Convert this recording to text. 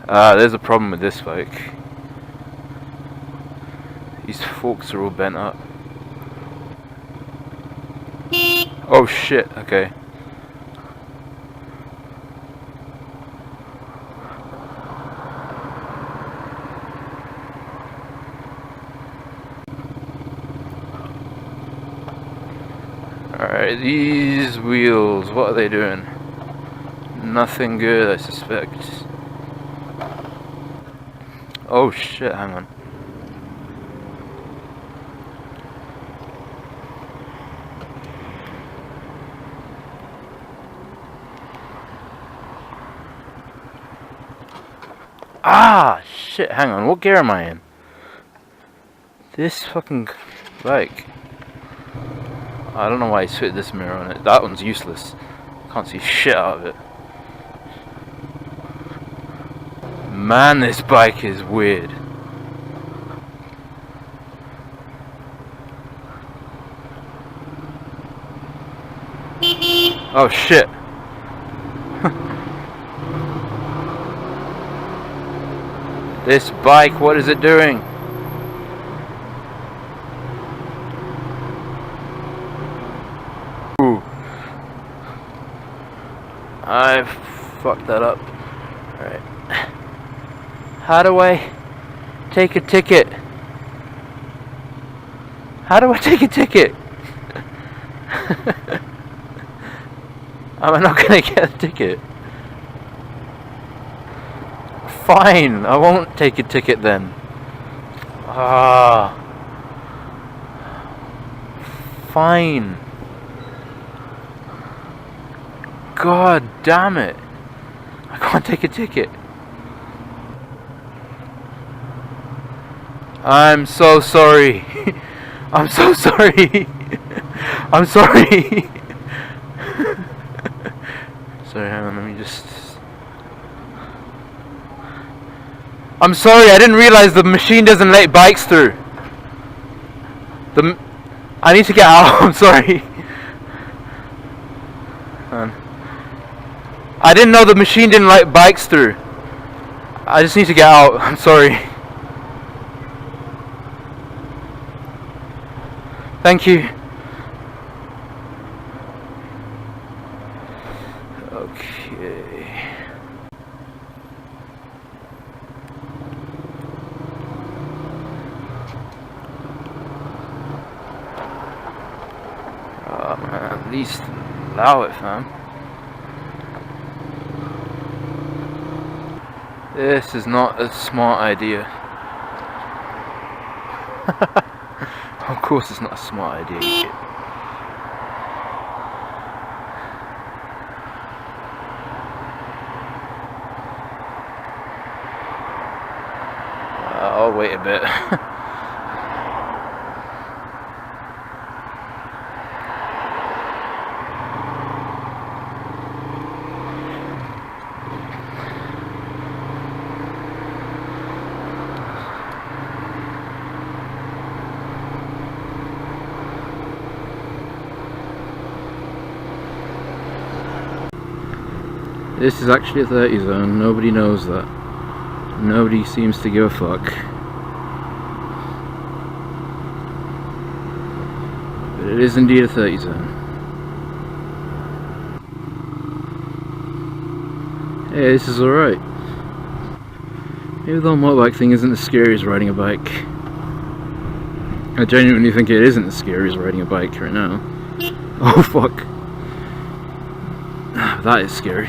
There's a problem with this bike. These forks are all bent up. Oh shit, okay. Alright, these wheels, what are they doing? Nothing good, I suspect. Oh shit, hang on. Ah, shit, hang on, what gear am I in? This fucking bike. I don't know why I switched this mirror on it. That one's useless. Can't see shit out of it. Man, this bike is weird. Oh shit. This bike, what is it doing? Ooh. I fucked that up. Alright. How do I take a ticket? How do I take a ticket? Am I not gonna get a ticket? Fine, I won't take a ticket then. Ah. Fine. God damn it. I can't take a ticket. I'm so sorry. I'm so sorry. I'm sorry. Sorry, hang on, let me just... I'm sorry, I didn't realize the machine doesn't let bikes through. I need to get out, I'm sorry. I didn't know the machine didn't let bikes through. I just need to get out, I'm sorry. Thank you. Okay. Oh man, at least allow it, fam. This is not a smart idea. Of course it's not a smart idea. I'll wait a bit. This is actually a 30 zone, nobody knows that. Nobody seems to give a fuck. But it is indeed a 30 zone. Hey, this is alright. Maybe the whole motorbike thing isn't as scary as riding a bike. I genuinely think it isn't as scary as riding a bike right now. Oh fuck. That is scary.